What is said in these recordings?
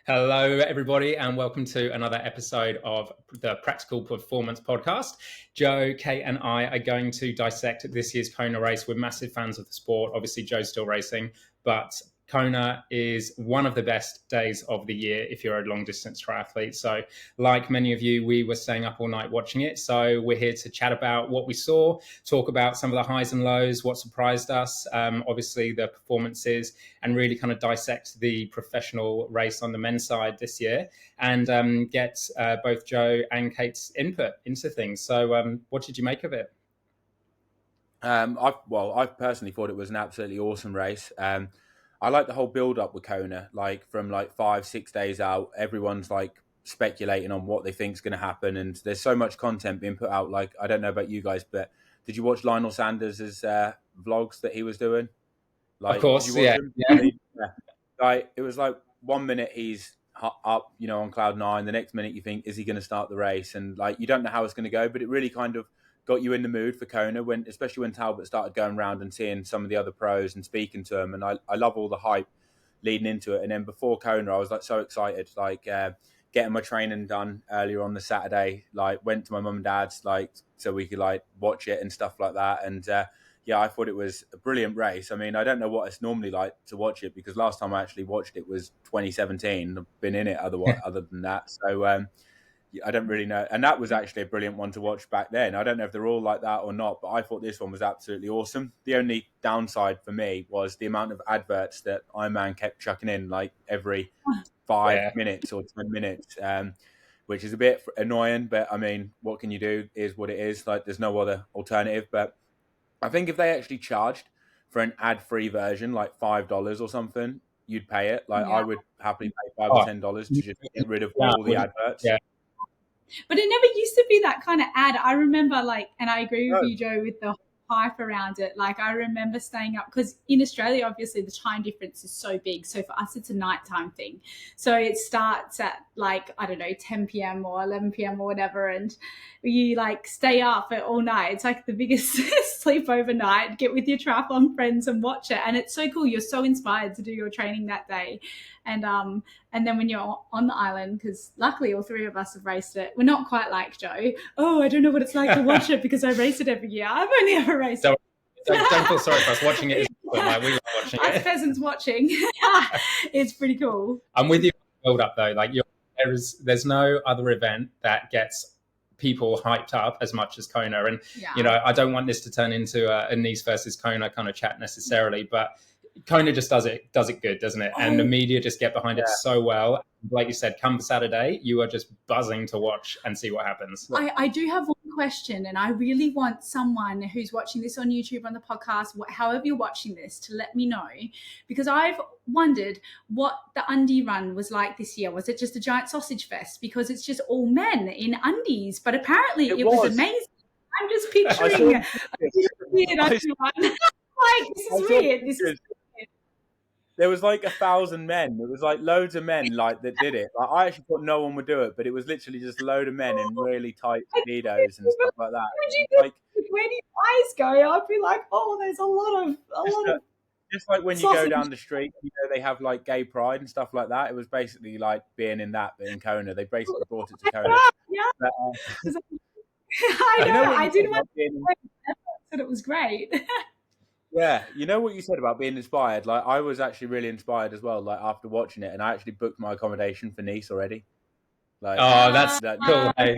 Hello, everybody, and welcome to another episode of the Practical Performance Podcast. Joe, Kate, and I are going to dissect this year's Kona race. We're massive fans of the sport. Obviously, Joe's still racing, but Kona is one of the best days of the year if you're a long-distance triathlete. So, like many of you, we were staying up all night watching it. So, we're here to chat about what we saw, talk about some of the highs and lows, what surprised us, obviously the performances, and really kind of dissect the professional race on the men's side this year and get both Joe and Kate's input into things. So what did you make of it? I personally thought it was an absolutely awesome race. I like the whole build up with Kona, from 5-6 days out, everyone's speculating on what they think is going to happen. And there's so much content being put out. I don't know about you guys, but did you watch Lionel Sanders' vlogs that he was doing? Of course, yeah. It was 1 minute he's up, on cloud nine. The next minute you think, is he going to start the race? And you don't know how it's going to go, but it really kind of got you in the mood for Kona, especially when Talbot started going around and seeing some of the other pros and speaking to them. And I love all the hype leading into it. And then before Kona, I was so excited, getting my training done earlier on the Saturday, went to my mum and dad's, so we could watch it and stuff like that. And I thought it was a brilliant race. I mean, I don't know what it's normally like to watch it, because last time I actually watched it was 2017. I've been in it other than that. So I don't really know. And that was actually a brilliant one to watch back then. I don't know if they're all like that or not, but I thought this one was absolutely awesome. The only downside for me was the amount of adverts that Ironman kept chucking in every 5 minutes or 10 minutes, which is a bit annoying. But I mean, what can you do? Is what it is. There's no other alternative. But I think if they actually charged for an ad-free version, $5 or something, you'd pay it. I would happily pay $5 or $10 to just get rid of all the adverts. Yeah. But it never used to be that kind of ad. I remember and I agree with you, Joe, with the hype around it. I remember staying up, because in Australia, obviously the time difference is so big. So for us, it's a nighttime thing. So it starts at 10 p.m. or 11 p.m. or whatever. And you stay up all night. It's the biggest sleep overnight, get with your triathlon friends and watch it. And it's so cool. You're so inspired to do your training that day. And then when you're on the island, because luckily all three of us have raced it, we're not quite like Joe. Oh, I don't know what it's like to watch it because I race it every year. I've only ever raced it. Don't feel sorry for us watching it. We love watching it. Us peasants watching. It's pretty cool. I'm with you on the build up though. There's no other event that gets people hyped up as much as Kona. And, I don't want this to turn into a Nice versus Kona kind of chat necessarily, but Kona just does it good, doesn't it? And the media just get behind it so well. Like you said, come Saturday, you are just buzzing to watch and see what happens. I do have one question, and I really want someone who's watching this on YouTube, on the podcast, however you're watching this, to let me know, because I've wondered what the undie run was like this year. Was it just a giant sausage fest because it's just all men in undies? But apparently it was amazing. I'm just picturing a weird undie run. This is weird. This is. There was 1,000 men. There was loads of men that did it. I actually thought no one would do it, but it was literally just a load of men in really tight speedos and stuff like that. Where do your eyes go? I'd be there's a lot of. Just when you go down the street, they have gay pride and stuff like that. It was basically being in that, but in Kona, they basically brought it to Kona. Yeah. I know. I didn't want to say that it was great. Yeah, you know what you said about being inspired? I was actually really inspired as well, after watching it, and I actually booked my accommodation for Nice already. That's cool. I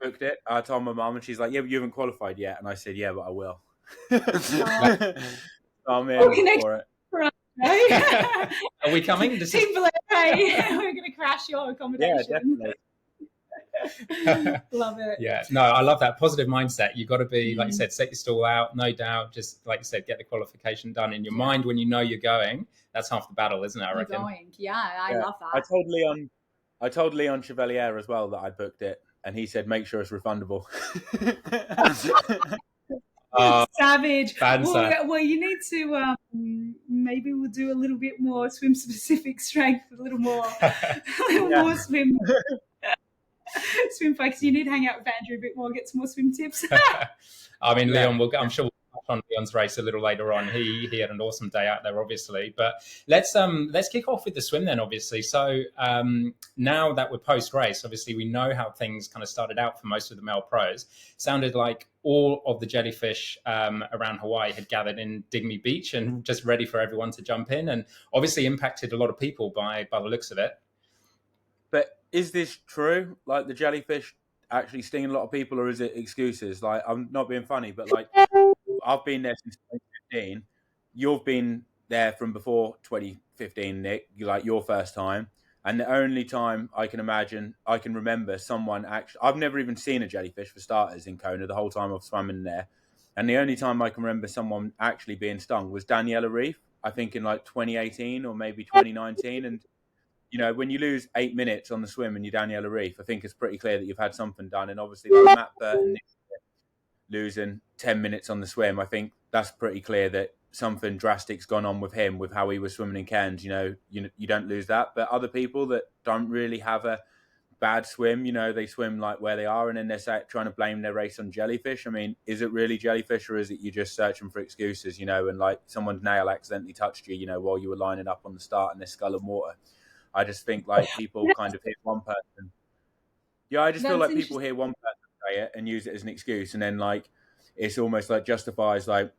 booked it. I told my mum, and she's like, yeah, but you haven't qualified yet. And I said, yeah, but I will. I'm in for it. Are we coming? We're going to crash your accommodation. Yeah, definitely. Love it. Yeah, no, I love that positive mindset. You got to be, like you said, set your stall out, no doubt. Just like you said, get the qualification done in your mind when you know you're going. That's half the battle, isn't it? I reckon. I love that. I told Leon Chevalier as well that I booked it, and he said, make sure it's refundable. Savage. Well, you need to maybe we'll do a little bit more swim specific strength, a little more more swim. Swim focus. You need to hang out with Andrew a bit more, get some more swim tips. I mean, Leon, I'm sure we'll on Leon's race a little later on. He had an awesome day out there, obviously. But let's kick off with the swim then, obviously. So now that we're post race, obviously we know how things kind of started out for most of the male pros. Sounded like all of the jellyfish around Hawaii had gathered in Digby Beach and just ready for everyone to jump in, and obviously impacted a lot of people by the looks of it. But is this true? Like, the jellyfish actually stinging a lot of people, or is it excuses? Like, I'm not being funny, but like, I've been there since 2015. You've been there from before 2015, Nick, like your first time. And the only time I can remember someone actually, I've never even seen a jellyfish for starters in Kona the whole time I've swum in there. And the only time I can remember someone actually being stung was Daniela Reef, I think in like 2018 or maybe 2019. And, you know, when you lose 8 minutes on the swim and you're Daniela Reef, I think it's pretty clear that you've had something done. And obviously, like Matt Burton losing 10 minutes on the swim, I think that's pretty clear that something drastic's gone on with him, with how he was swimming in Cairns. You don't lose that. But other people that don't really have a bad swim, they swim like where they are, and then they're trying to blame their race on jellyfish. I mean, is it really jellyfish, or is it you just searching for excuses, and like someone's nail accidentally touched you, while you were lining up on the start and there's skull and water? I just think like people kind of hear one person. Yeah, I just feel like people hear one person say it and use it as an excuse, and then like it's almost like justifies like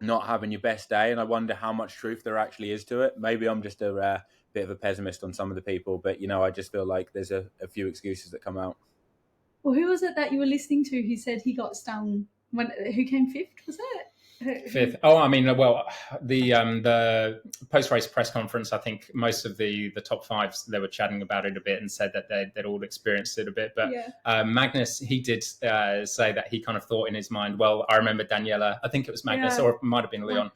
not having your best day. And I wonder how much truth there actually is to it. Maybe I'm just a bit of a pessimist on some of the people, but I just feel like there's a few excuses that come out. Well, who was it that you were listening to who said he got stung who came fifth, was it? Fifth. Oh, I mean, well, the post-race press conference, I think most of the top fives, they were chatting about it a bit and said that they'd all experienced it a bit. But yeah. Magnus, he did say that he kind of thought in his mind, well, I remember Daniela, I think it was Magnus, or it might have been Leon,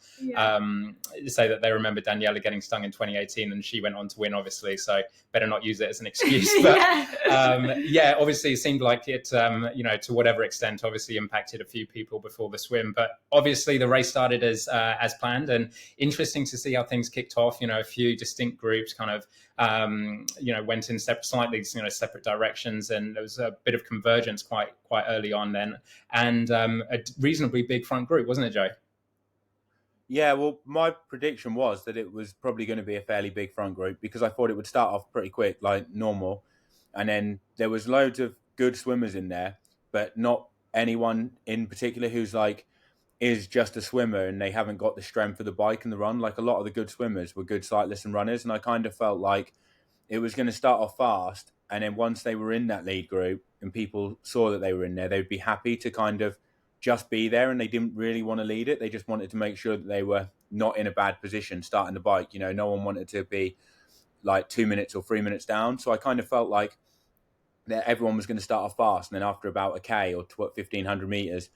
say that they remember Daniela getting stung in 2018 and she went on to win, obviously, so better not use it as an excuse. But obviously it seemed like it, to whatever extent, obviously impacted a few people before the swim. But obviously the race started as planned, and interesting to see how things kicked off. A few distinct groups kind of went in separate directions, and there was a bit of convergence quite early on then, and a reasonably big front group, wasn't it, Joe? Yeah, well, my prediction was that it was probably going to be a fairly big front group, because I thought it would start off pretty quick, like normal, and then there was loads of good swimmers in there, but not anyone in particular who's like is just a swimmer and they haven't got the strength for the bike and the run. Like a lot of the good swimmers were good cyclists and runners, and I kind of felt like it was going to start off fast, and then once they were in that lead group and people saw that they were in there, they'd be happy to kind of just be there, and they didn't really want to lead it. They just wanted to make sure that they were not in a bad position starting the bike. No one wanted to be like 2 minutes or 3 minutes down. So I kind of felt like that everyone was going to start off fast, and then after about a K or 1,500 meters,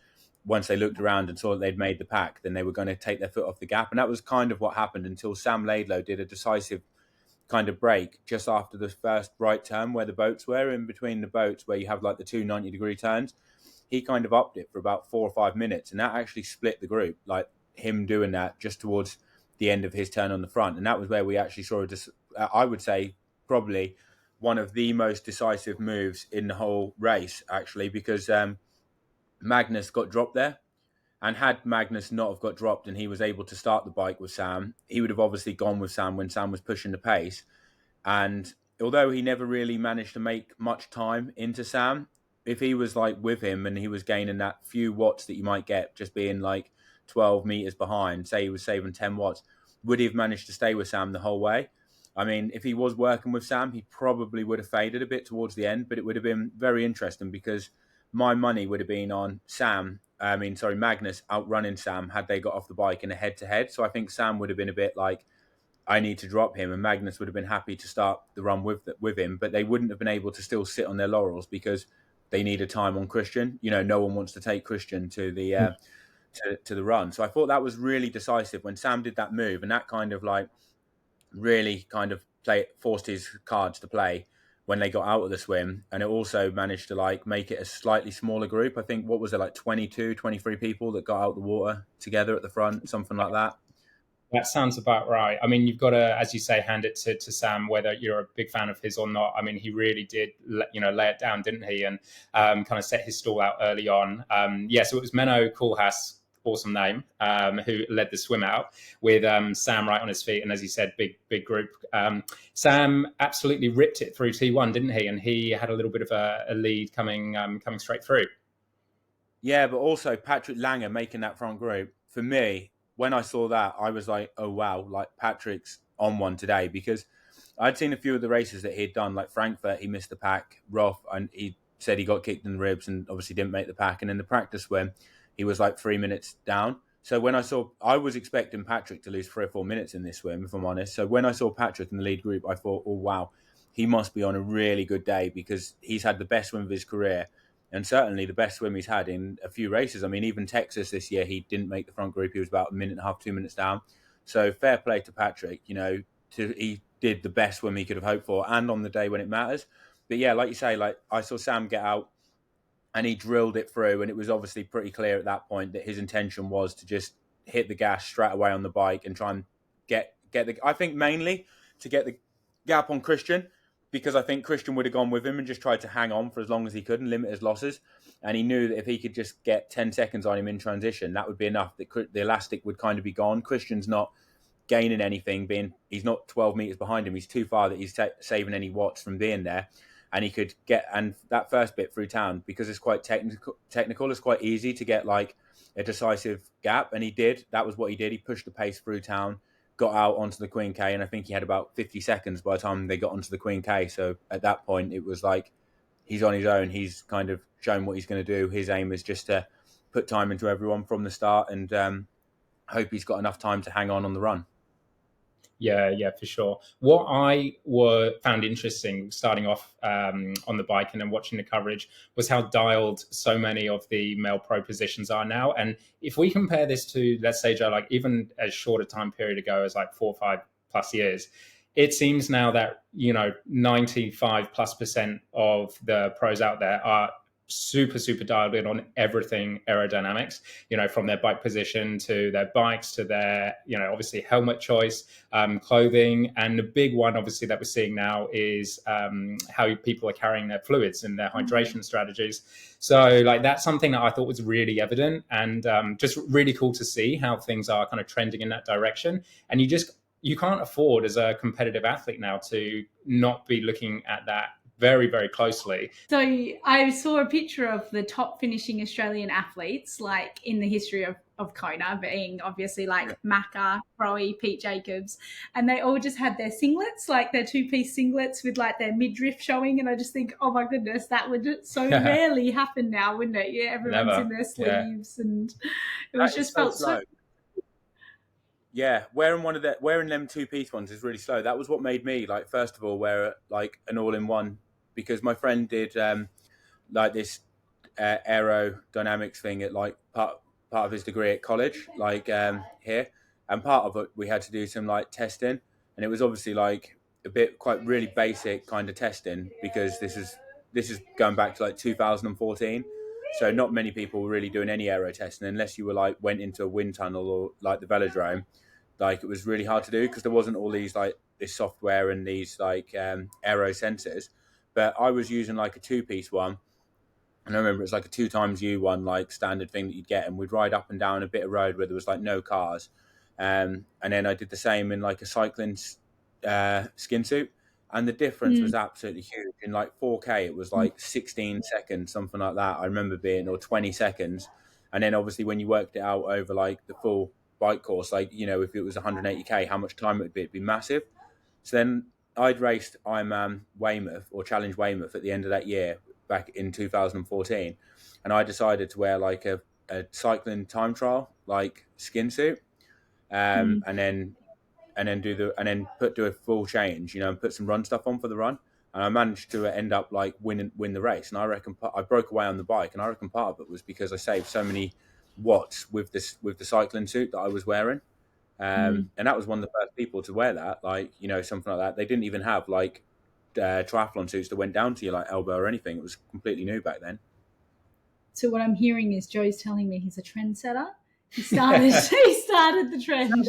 once they looked around and saw that they'd made the pack, then they were going to take their foot off the gap. And that was kind of what happened until Sam Laidlow did a decisive kind of break just after the first right turn where the boats were, in between the boats where you have like the two 90-degree turns. He kind of upped it for about 4 or 5 minutes, and that actually split the group, like him doing that just towards the end of his turn on the front. And that was where we actually saw, I would say, probably one of the most decisive moves in the whole race, actually, because Magnus got dropped there. And had Magnus not have got dropped and he was able to start the bike with Sam, he would have obviously gone with Sam when Sam was pushing the pace. And although he never really managed to make much time into Sam, if he was like with him and he was gaining that few watts that you might get just being like 12 meters behind, say he was saving 10 watts, would he have managed to stay with Sam the whole way? I mean, if he was working with Sam, he probably would have faded a bit towards the end, but it would have been very interesting, because my money would have been on Magnus outrunning Sam had they got off the bike in a head-to-head. So I think Sam would have been a bit like, I need to drop him, and Magnus would have been happy to start the run with him, but they wouldn't have been able to still sit on their laurels because they needed time on Christian. No one wants to take Christian to the to the run. So I thought that was really decisive when Sam did that move, and that kind of like really kind of forced his cards to play when they got out of the swim. And it also managed to like make it a slightly smaller group. I think, what was it, like 22, 23 people that got out of the water together at the front, something like that. That sounds about right. I mean, you've got to, as you say, hand it to Sam, whether you're a big fan of his or not. I mean, he really did, lay it down, didn't he? And kind of set his stall out early on. So it was Menno, Koolhaas, awesome name, who led the swim out with Sam right on his feet. And as you said, big group. Sam absolutely ripped it through T1, didn't he? And he had a little bit of a lead coming straight through. Yeah, but also Patrick Langer making that front group, for me, when I saw that, I was like, oh, wow, like Patrick's on one today, because I'd seen a few of the races that he'd done, like Frankfurt, he missed the pack, Roth, and he said he got kicked in the ribs and obviously didn't make the pack. And in the practice swim, he was like 3 minutes down. So when I was expecting Patrick to lose 3 or 4 minutes in this swim, if I'm honest. So when I saw Patrick in the lead group, I thought, oh, wow, he must be on a really good day, because he's had the best swim of his career. And certainly the best swim he's had in a few races. I mean, even Texas this year, he didn't make the front group. He was about 1.5 minutes, 2 minutes down. So fair play to Patrick. He did the best swim he could have hoped for, and on the day when it matters. But yeah, like you say, like I saw Sam get out and he drilled it through, and it was obviously pretty clear at that point that his intention was to just hit the gas straight away on the bike and try and get I think mainly to get the gap on Christian, because I think Christian would have gone with him and just tried to hang on for as long as he could and limit his losses. And he knew that if he could just get 10 seconds on him in transition, that would be enough. That the elastic would kind of be gone. Christian's not gaining anything, he's not 12 meters behind him. He's too far that he's saving any watts from being there. And he could get, and that first bit through town, because it's quite technical, it's quite easy to get like a decisive gap. And he did. That was what he did. He pushed the pace through town, got out onto the Queen K, and I think he had about 50 seconds by the time they got onto the Queen K. So at that point, it was like he's on his own. He's kind of shown what he's going to do. His aim is just to put time into everyone from the start, and hope he's got enough time to hang on the run. Yeah, for sure. What I found interesting starting off on the bike and then watching the coverage was how dialed so many of the male pro positions are now. And if we compare this to, let's say, Joe, like even as short a time period ago as like 4 or 5 plus years, it seems now that 95+% of the pros out there are super dialed in on everything aerodynamics, from their bike position to their bikes to their, obviously helmet choice, clothing. And the big one, obviously, that we're seeing now is how people are carrying their fluids and their hydration strategies. So like that's something that I thought was really evident, and just really cool to see how things are kind of trending in that direction. And you can't afford as a competitive athlete now to not be looking at that very, very closely. So I saw a picture of the top finishing Australian athletes, like in the history of Kona, being obviously like Macca, Crowe, Pete Jacobs, and they all just had their singlets, like their 2-piece singlets with like their midriff showing. And I just think, oh my goodness, that would so rarely happen now, wouldn't it? Yeah, everyone's Never. In their sleeves, and it was just felt so. Yeah, wearing them 2-piece ones is really slow. That was what made me, like, first of all, wear like an all-in-one, because my friend did like this aerodynamics thing at like part of his degree at college, like here, and part of it we had to do some like testing, and it was obviously like a bit quite really basic kind of testing, because this is going back to like 2014. So not many people were really doing any aero testing unless you were like went into a wind tunnel or like the velodrome. Like it was really hard to do because there wasn't all these like this software and these like aero sensors. But I was using like a 2-piece one, and I remember it was like a 2xU one, like standard thing that you'd get, and we'd ride up and down a bit of road where there was like no cars. And then I did the same in like a cycling skin suit. And the difference was absolutely huge. In like 4K, it was like 16 seconds, something like that. I remember being, or 20 seconds. And then obviously when you worked it out over like the full bike course, like, if it was 180K, how much time it would be, it'd be massive. So then I'd raced Ironman Weymouth or Challenge Weymouth at the end of that year, back in 2014. And I decided to wear like a cycling time trial, like skin suit. And then do a full change, and put some run stuff on for the run. And I managed to end up like win the race. And I reckon I broke away on the bike, and I reckon part of it was because I saved so many watts with the cycling suit that I was wearing. And that was one of the first people to wear that, like, something like that. They didn't even have like triathlon suits that went down to your like elbow or anything. It was completely new back then. So what I'm hearing is Joe's telling me he's a trendsetter. He started the trend.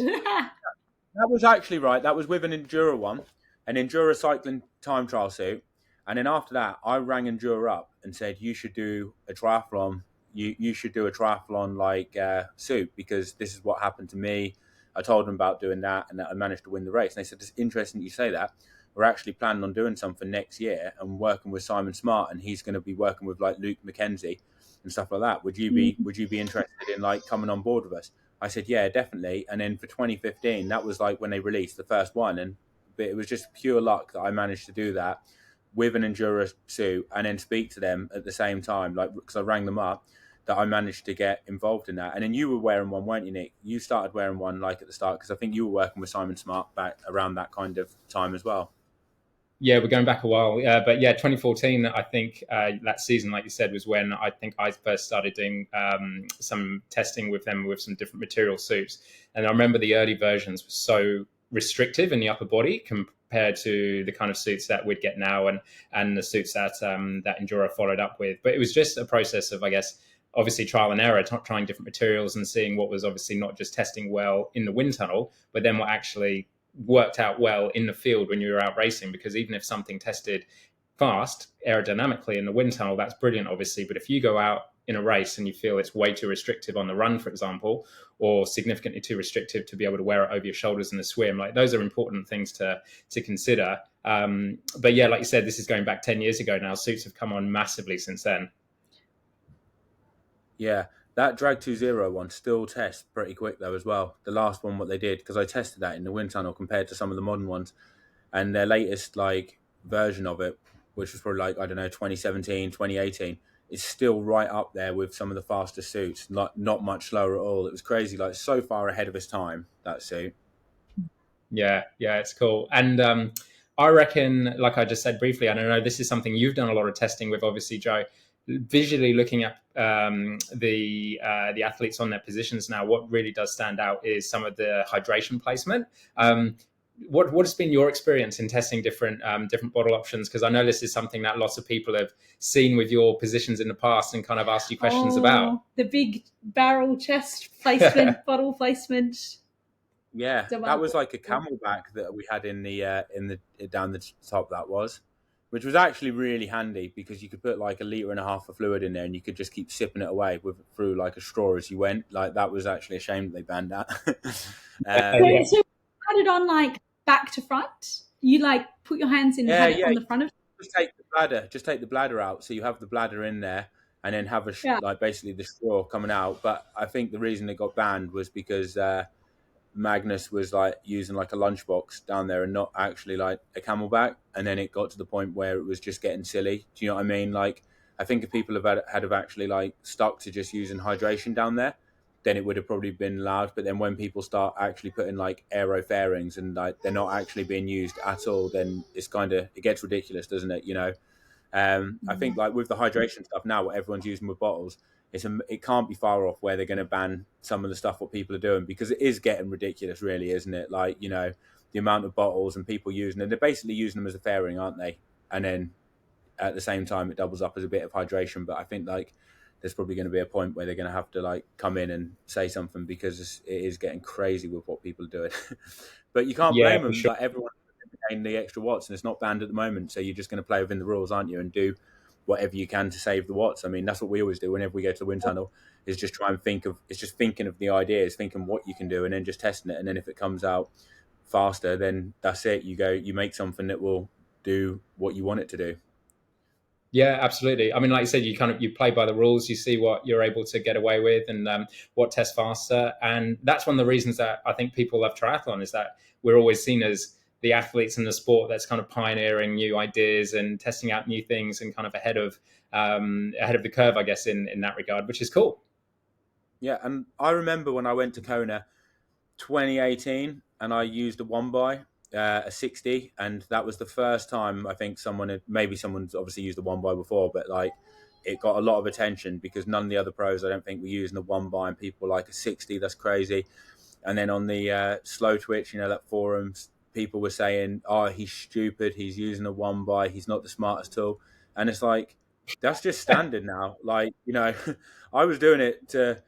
That was actually right. That was with an Endura cycling time trial suit. And then after that, I rang Endura up and said, you should do a triathlon, you should do a triathlon like suit, because this is what happened to me. I told them about doing that, and that I managed to win the race. And they said, it's interesting you say that. We're actually planning on doing something next year and working with Simon Smart, and he's going to be working with like Luke McKenzie and stuff like that. Would you be interested in like coming on board with us? I said, yeah, definitely. And then for 2015, that was like when they released the first one, and but it was just pure luck that I managed to do that with an enduro suit and then speak to them at the same time, like because I rang them up, that I managed to get involved in that. And then you were wearing one, weren't you, Nick? You started wearing one like at the start, because I think you were working with Simon Smart back around that kind of time as well. Yeah, we're going back a while. But yeah, 2014, I think that season, like you said, was when I think I first started doing some testing with them with some different material suits. And I remember the early versions were so restrictive in the upper body compared to the kind of suits that we'd get now, and the suits that that Enduro followed up with. But it was just a process of, I guess, obviously trial and error, trying different materials and seeing what was obviously not just testing well in the wind tunnel, but then what actually worked out well in the field when you were out racing. Because even if something tested fast aerodynamically in the wind tunnel, that's brilliant, obviously. But if you go out in a race and you feel it's way too restrictive on the run, for example, or significantly too restrictive to be able to wear it over your shoulders in the swim, like those are important things to consider. But yeah, like you said, this is going back 10 years ago now. Suits have come on massively since then. Yeah, that Drag 2.0 one still tests pretty quick though as well. The last one, what they did, because I tested that in the wind tunnel compared to some of the modern ones, and their latest like version of it, which was probably like, I don't know, 2017, 2018, is still right up there with some of the fastest suits, not much slower at all. It was crazy, like so far ahead of its time, that suit. Yeah, it's cool. And I reckon, like I just said briefly, I don't know, this is something you've done a lot of testing with, obviously, Joe. Visually looking at the athletes on their positions now, what really does stand out is some of the hydration placement. What has been your experience in testing different bottle options? Because I know this is something that lots of people have seen with your positions in the past and kind of asked you questions about. The big barrel chest placement, bottle placement. Yeah, that was like a camelback that we had in the down the top. That was, which was actually really handy, because you could put like 1.5 liters of fluid in there and you could just keep sipping it away through like a straw as you went. Like that was actually a shame that they banned that. So had it on like back to front. You like put your hands in on the front of. Just take the bladder out, so you have the bladder in there, and then have like basically the straw coming out. But I think the reason it got banned was because Magnus was like using like a lunchbox down there and not actually like a camelback, and then it got to the point where it was just getting silly. Do you know what I mean? Like, I think if people have actually like stuck to just using hydration down there, then it would have probably been allowed. But then when people start actually putting like aero fairings and like they're not actually being used at all, then it gets ridiculous, doesn't it? You know, I think like with the hydration stuff now, what everyone's using with bottles, it can't be far off where they're going to ban some of the stuff what people are doing, because it is getting ridiculous, really, isn't it? Like, you know, the amount of bottles and people using them, they're basically using them as a fairing, aren't they? And then at the same time, it doubles up as a bit of hydration. But I think like there's probably going to be a point where they're going to have to like come in and say something, because it is getting crazy with what people are doing. But you can't blame them. Sure. Like everyone paying the extra watts, and it's not banned at the moment, so you're just going to play within the rules, aren't you, and do whatever you can to save the watts. I mean, that's what we always do whenever we go to the wind tunnel, is just try and thinking of the ideas, thinking what you can do, and then just testing it. And then if it comes out faster, then that's it. You make something that will do what you want it to do. Yeah, absolutely. I mean, like you said, you play by the rules, you see what you're able to get away with and what tests faster. And that's one of the reasons that I think people love triathlon, is that we're always seen as the athletes in the sport that's kind of pioneering new ideas and testing out new things and kind of ahead of the curve, I guess, in that regard, which is cool. Yeah, and I remember when I went to Kona 2018 and I used a 1x, a 60, and that was the first time I think someone's obviously used a 1x before, but like it got a lot of attention because none of the other pros, I don't think, were using a 1x, and people were like, a 60, that's crazy. And then on the Slow Twitch, you know, that forums, people were saying, oh, he's stupid, he's using a 1x, he's not the smartest tool. And it's like, that's just standard now. Like, you know, I was doing it to,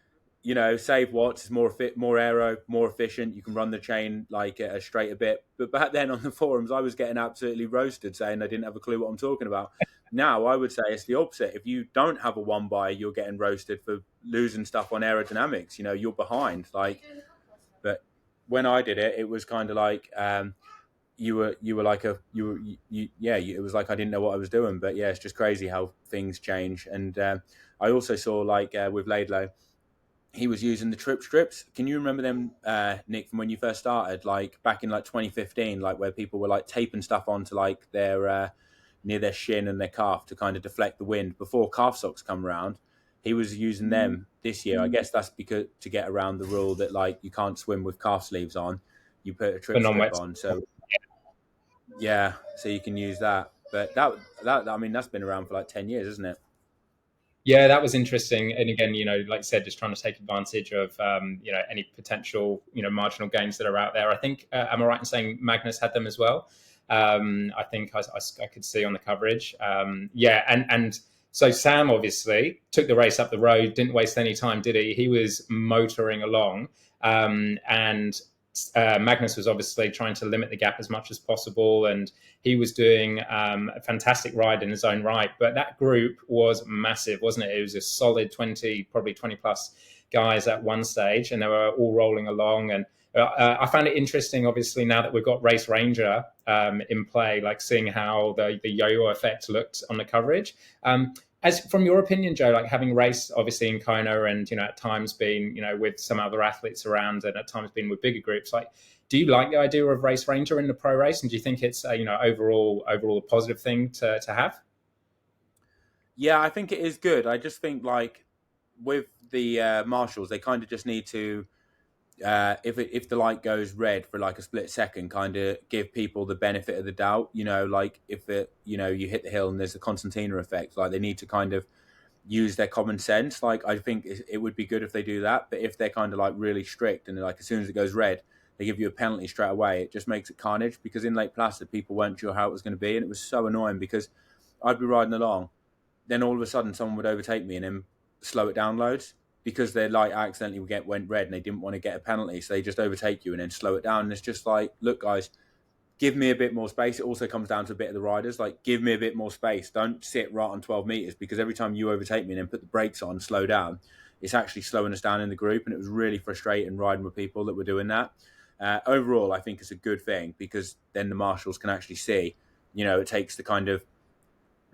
you know, save watts, it's more aero, more efficient, you can run the chain like straight a bit. But back then on the forums, I was getting absolutely roasted, saying I didn't have a clue what I'm talking about. now I would say it's the opposite. If you don't have a one by, you're getting roasted for losing stuff on aerodynamics. You're behind. But when I did it, it was kind of like you were like it was like I didn't know what I was doing. But yeah, it's just crazy how things change. And I also saw with Laidlow, he was using the trip strips. Can you remember them, Nick, from when you first started, like back in like 2015, like where people were like taping stuff onto like their near their shin and their calf to kind of deflect the wind before calf socks come around? He was using them this year. I guess that's because to get around the rule that like you can't swim with calf sleeves on. You put a trip strip on, so yeah, so you can use that. But that I mean that's been around for like 10 years, isn't it? Yeah, that was interesting. And again, like I said, just trying to take advantage of, any potential, marginal gains that are out there. I think, am I right in saying Magnus had them as well? I think I could see on the coverage. Yeah, and so Sam obviously took the race up the road, didn't waste any time, did he? He was motoring along, and Magnus was obviously trying to limit the gap as much as possible, and he was doing a fantastic ride in his own right. But that group was massive, wasn't it? It was a solid 20, probably 20 plus guys at one stage, and they were all rolling along. And I found it interesting, obviously, now that we've got Race Ranger in play, like seeing how the yo-yo effect looked on the coverage. As from your opinion, Joe, like having raced obviously in Kona and, at times been, with some other athletes around and at times been with bigger groups, like, do you like the idea of Race Ranger in the pro race? And do you think it's, overall a positive thing to have? Yeah, I think it is good. I just think like with the marshals, they kind of just need to, if the light goes red for like a split second, kind of give people the benefit of the doubt. Like if you hit the hill and there's a concertina effect, like they need to kind of use their common sense. Like I think it would be good if they do that. But if they're kind of like really strict and like as soon as it goes red, they give you a penalty straight away, it just makes it carnage. Because in Lake Placid, people weren't sure how it was going to be, and it was so annoying because I'd be riding along, then all of a sudden someone would overtake me and then slow it down loads because their light accidentally went red and they didn't want to get a penalty, so they just overtake you and then slow it down. And it's just like, look, guys, give me a bit more space. It also comes down to a bit of the riders. Like, give me a bit more space. Don't sit right on 12 meters, because every time you overtake me and then put the brakes on, slow down, it's actually slowing us down in the group. And it was really frustrating riding with people that were doing that. Overall, I think it's a good thing because then the marshals can actually see, it takes the kind of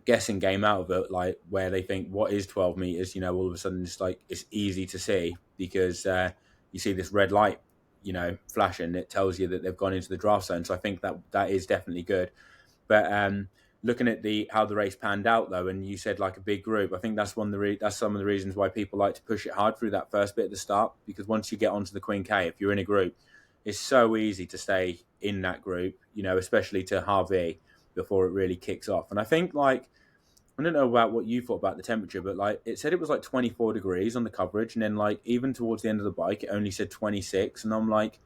guessing game out of it, like where they think what is 12 meters, all of a sudden it's like it's easy to see because you see this red light flashing. It tells you that they've gone into the draft zone. So I think that is definitely good. But looking at how the race panned out though, and you said like a big group, I think that's that's some of the reasons why people like to push it hard through that first bit at the start, because once you get onto the Queen K, if you're in a group, it's so easy to stay in that group, especially to Harvey before it really kicks off. And I think like, I don't know about what you thought about the temperature, but like it said it was like 24 degrees on the coverage, and then like even towards the end of the bike, it only said 26. And I'm like,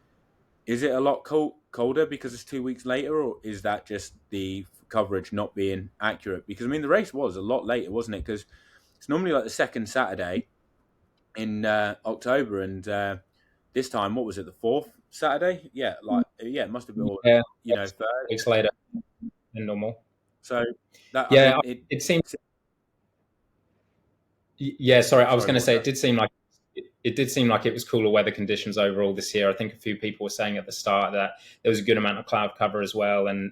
is it a lot colder because it's 2 weeks later, or is that just the coverage not being accurate? Because I mean, the race was a lot later, wasn't it? Because it's normally like the second Saturday in October, and this time, what was it, the fourth Saturday? Yeah, it must have been, third weeks later than normal. So that, yeah, I mean, it seems. Yeah, sorry, I was going to say it did seem like it was cooler weather conditions overall this year. I think a few people were saying at the start that there was a good amount of cloud cover as well, and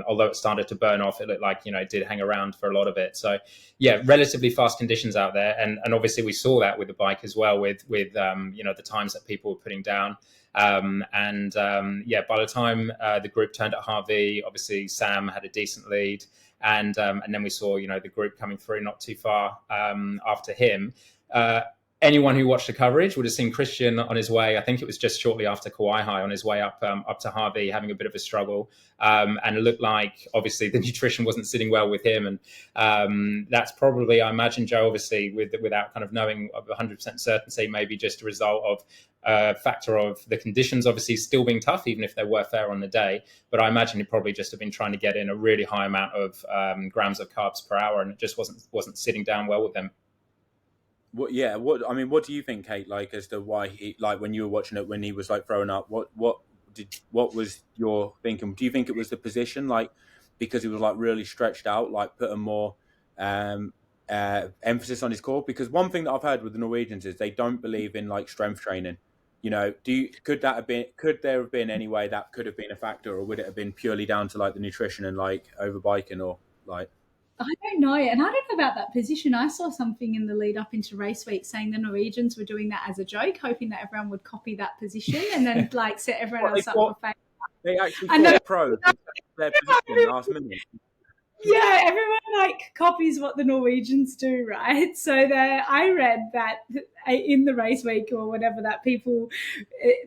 although it started to burn off, it looked like it did hang around for a lot of it. So yeah, relatively fast conditions out there, and obviously we saw that with the bike as well, with the times that people were putting down. By the time the group turned at Harvey, obviously Sam had a decent lead. And then we saw, the group coming through not too far after him. Anyone who watched the coverage would have seen Christian on his way. I think it was just shortly after Kauai High, on his way up to Harvey, having a bit of a struggle. And it looked like, obviously, the nutrition wasn't sitting well with him. And that's probably, I imagine, Joe, obviously, without kind of knowing of 100% certainty, maybe just a result of a factor of the conditions obviously still being tough, even if they were fair on the day. But I imagine he probably just have been trying to get in a really high amount of grams of carbs per hour, and it just wasn't sitting down well with him. What do you think, Kate? Like, as to why he, like, when you were watching it, when he was like throwing up, what was your thinking? Do you think it was the position, like, because he was like really stretched out, like putting more emphasis on his core, because one thing that I've heard with the Norwegians is they don't believe in like strength training. Could there have been any way that could have been a factor, or would it have been purely down to like the nutrition and like overbiking, or like? I don't know. And I don't know about that position. I saw something in the lead up into race week saying the Norwegians were doing that as a joke, hoping that everyone would copy that position and then like set everyone else up for failure. They actually thought pro their position last minute. Yeah, everyone like copies what the Norwegians do, right? So I read that in the race week or whatever, that people,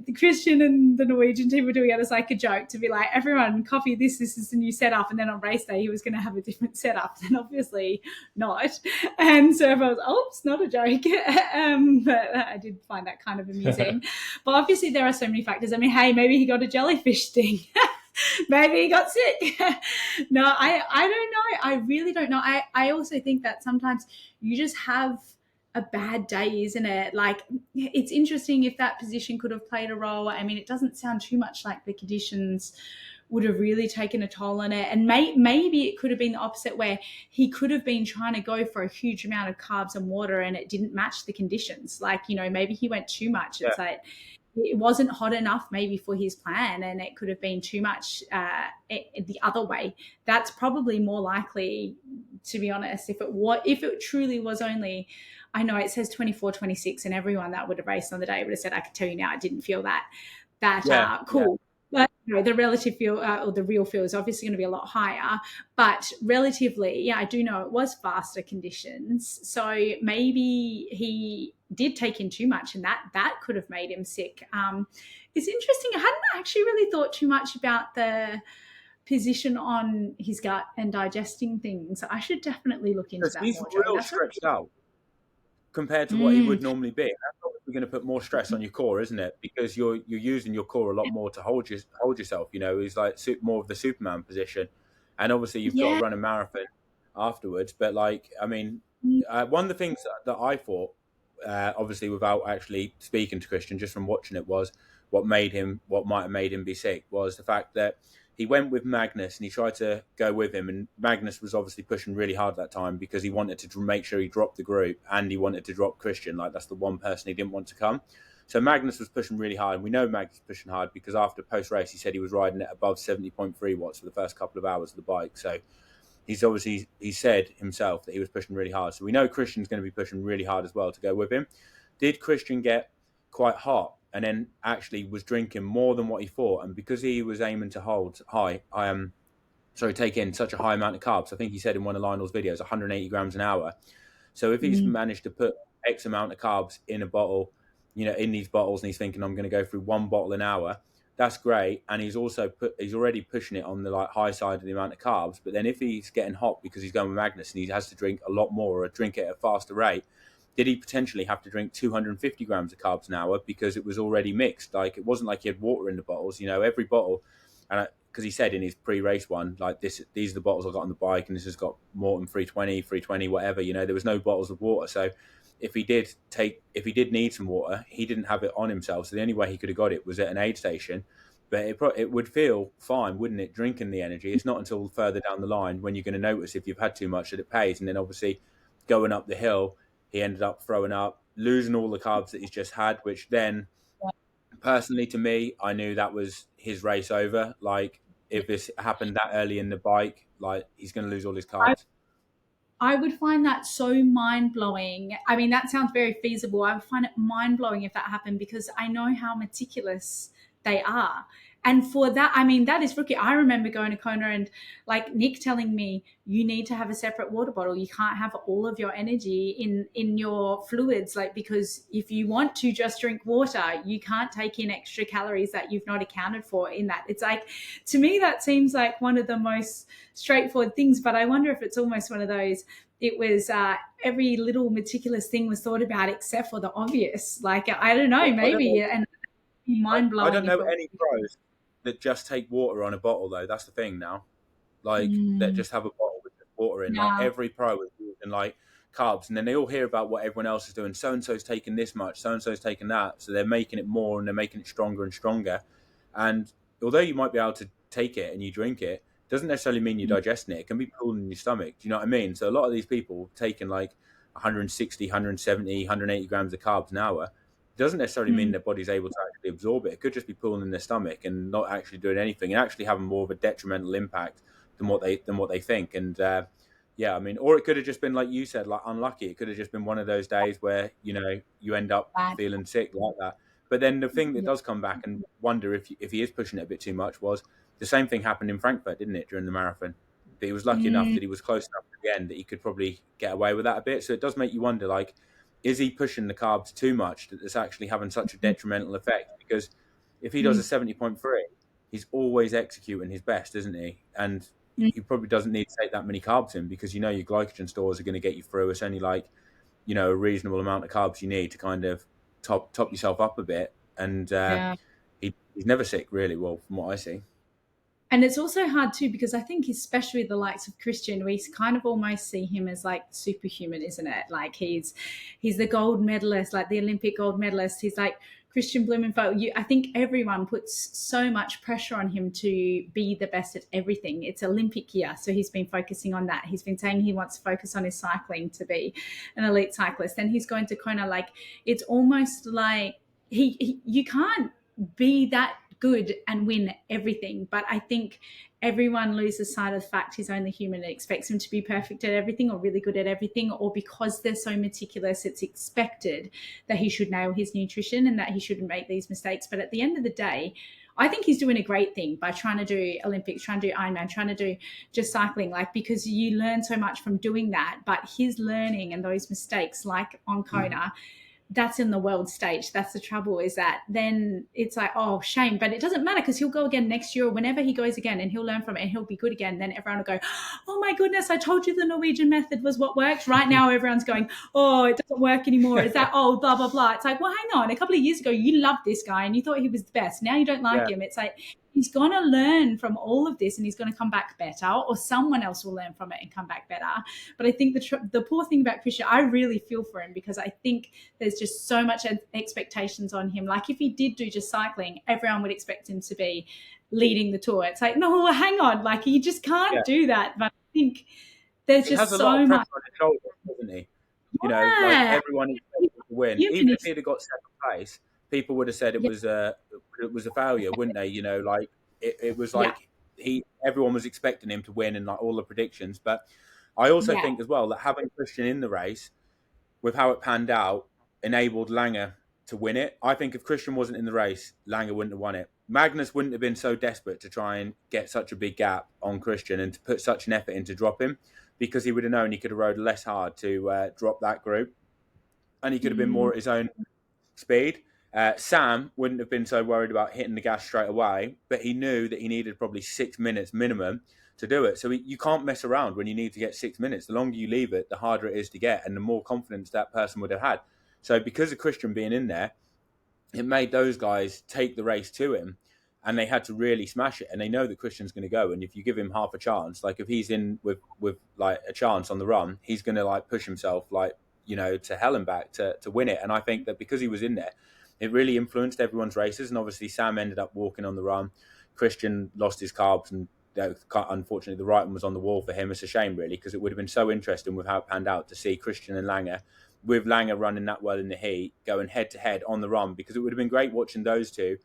the Christian and the Norwegian team were doing it as like a joke to be like, everyone copy this. This is the new setup. And then on race day, he was going to have a different setup. And obviously not. And so everyone was, oh, it's not a joke. But I did find that kind of amusing. But obviously there are so many factors. I mean, hey, maybe he got a jellyfish sting. Maybe he got sick. No, I don't know. I really don't know. I also think that sometimes you just have a bad day, isn't it? Like, it's interesting if that position could have played a role. I mean, it doesn't sound too much like the conditions would have really taken a toll on it. And maybe it could have been the opposite, where he could have been trying to go for a huge amount of carbs and water and it didn't match the conditions. Like, maybe he went too much. It's like, it wasn't hot enough maybe for his plan, and it could have been too much the other way. That's probably more likely, to be honest. If it truly was only, I know it says 24-26, and everyone that would have raced on the day would have said, I can tell you now, I didn't feel that cool. Yeah. But the relative feel or the real feel is obviously going to be a lot higher, but relatively, I do know it was faster conditions. So maybe he did take in too much, and that could have made him sick. It's interesting. I hadn't actually really thought too much about the position on his gut and digesting things. I should definitely look into that more. He's real stretched out compared to what he would normally be. That's obviously going to put more stress on your core, isn't it? Because you're using your core a lot more to hold yourself. It's like more of the Superman position, and obviously you've got to run a marathon afterwards. But like, I mean, one of the things that I thought, obviously without actually speaking to Christian, just from watching it, was what might have made him be sick was the fact that he went with Magnus and he tried to go with him, and Magnus was obviously pushing really hard that time because he wanted to make sure he dropped the group, and he wanted to drop Christian. Like, that's the one person he didn't want to come. So Magnus was pushing really hard, and we know Magnus was pushing hard because after post-race he said he was riding at above 70.3 watts for the first couple of hours of the bike. So he said himself that he was pushing really hard. So we know Christian's going to be pushing really hard as well to go with him. Did Christian get quite hot and then actually was drinking more than what he thought? And because he was aiming to take in such a high amount of carbs, I think he said in one of Lionel's videos, 180 grams an hour. So if he's managed to put X amount of carbs in a bottle, in these bottles, and he's thinking, I'm going to go through one bottle an hour, that's great. And he's already pushing it on the like high side of the amount of carbs. But then if he's getting hot because he's going with Magnus and he has to drink a lot more or drink it at a faster rate, did he potentially have to drink 250 grams of carbs an hour because it was already mixed? Like, it wasn't like he had water in the bottles. Every bottle, and because he said in his pre-race one, like, these are the bottles I got on the bike, and this has got Morton 320, whatever. There was no bottles of water. So if he did need some water, he didn't have it on himself. So the only way he could have got it was at an aid station. But it would feel fine, wouldn't it, drinking the energy? It's not until further down the line when you're going to notice if you've had too much that it pays. And then obviously going up the hill, he ended up throwing up, losing all the carbs that he's just had, which then, personally to me, I knew that was his race over. Like, if this happened that early in the bike, like, he's going to lose all his carbs. I would find that so mind-blowing. I mean, that sounds very feasible. I would find it mind-blowing if that happened, because I know how meticulous they are. And for that, I mean, that is rookie. I remember going to Kona and like Nick telling me, you need to have a separate water bottle. You can't have all of your energy in your fluids, like, because if you want to just drink water, you can't take in extra calories that you've not accounted for in that. It's like, to me, that seems like one of the most straightforward things, but I wonder if it's almost one of those, it was every little meticulous thing was thought about except for the obvious. Like, I don't know, maybe. And mind-blowing. I don't know any pros that just take water on a bottle, though. That's the thing now. Like, that just have a bottle with water in. Like, every pro is using like carbs, and then they all hear about what everyone else is doing. So and so's taking this much, so and so's taking that, so they're making it more and they're making it stronger and stronger. And although you might be able to take it and you drink it, doesn't necessarily mean you're digesting it. It can be pooling in your stomach. Do you know what I mean? So a lot of these people taking like 160, 170, 180 grams of carbs an hour doesn't necessarily mean their body's able to actually absorb it. It could just be pooling in their stomach and not actually doing anything, and actually having more of a detrimental impact than what they think. And yeah, I mean, or it could have just been like you said, like unlucky. It could have just been one of those days where you end up feeling sick like that. But then the thing that does come back and wonder if he is pushing it a bit too much was the same thing happened in Frankfurt, didn't it, during the marathon? That he was lucky enough that he was close enough to the end that he could probably get away with that a bit. So it does make you wonder, like, is he pushing the carbs too much that it's actually having such a detrimental effect? Because if he does a 70.3, he's always executing his best, isn't he? And he probably doesn't need to take that many carbs in, because your glycogen stores are going to get you through. It's only like, a reasonable amount of carbs you need to kind of top yourself up a bit. And he's never sick, really, well, from what I see. And it's also hard too, because I think especially the likes of Christian, we kind of almost see him as like superhuman, isn't it? Like he's the gold medalist, like the Olympic gold medalist. He's like Christian Blumenfeld. I think everyone puts so much pressure on him to be the best at everything. It's Olympic year, so he's been focusing on that. He's been saying he wants to focus on his cycling to be an elite cyclist. Then he's going to Kona. Like, it's almost like you can't be that good and win everything. But I think everyone loses sight of the fact he's only human and expects him to be perfect at everything or really good at everything, or because they're so meticulous, it's expected that he should nail his nutrition and that he shouldn't make these mistakes. But at the end of the day, I think he's doing a great thing by trying to do Olympics, trying to do Ironman, trying to do just cycling, like, because you learn so much from doing that. But his learning and those mistakes, like on Kona, that's in the world stage. That's the trouble, is that then it's like, oh, shame. But it doesn't matter, because he'll go again next year or whenever he goes again, and he'll learn from it and he'll be good again. Then everyone will go, oh my goodness, I told you the Norwegian method was what works. Right now, everyone's going, oh, it doesn't work anymore. Is that, oh, blah, blah, blah. It's like, well, hang on. A couple of years ago, you loved this guy and you thought he was the best. Now you don't like him. It's like, he's going to learn from all of this and he's going to come back better, or someone else will learn from it and come back better. But I think the poor thing about Christian, I really feel for him, because I think there's just so much expectations on him. Like, if he did do just cycling, everyone would expect him to be leading the tour. It's like, no, hang on. Like, he just can't do that. But I think there's just so much on his shoulders, doesn't he? Like, everyone expected to win. Even if he'd have got second place, people would have said it was a failure, wouldn't they? Like it was like everyone was expecting him to win, and like all the predictions. But I also think as well that having Christian in the race, with how it panned out, enabled Lange to win it. I think if Christian wasn't in the race, Lange wouldn't have won it. Magnus wouldn't have been so desperate to try and get such a big gap on Christian and to put such an effort in to drop him, because he would have known he could have rode less hard to drop that group, and he could have been more at his own speed. Sam wouldn't have been so worried about hitting the gas straight away, but he knew that he needed probably 6 minutes minimum to do it. So you can't mess around when you need to get 6 minutes. The longer you leave it, the harder it is to get, and the more confidence that person would have had. So because of Christian being in there, it made those guys take the race to him, and they had to really smash it. And they know that Christian's going to go, and if you give him half a chance, like if he's in with like a chance on the run, he's going to like push himself like to hell and back to win it. And I think that because he was in there, it really influenced everyone's races. And obviously Sam ended up walking on the run. Christian lost his carbs, and unfortunately the right one was on the wall for him. It's a shame, really, because it would have been so interesting with how it panned out to see Christian and Lange, with Lange running that well in the heat, going head to head on the run, because it would have been great watching those two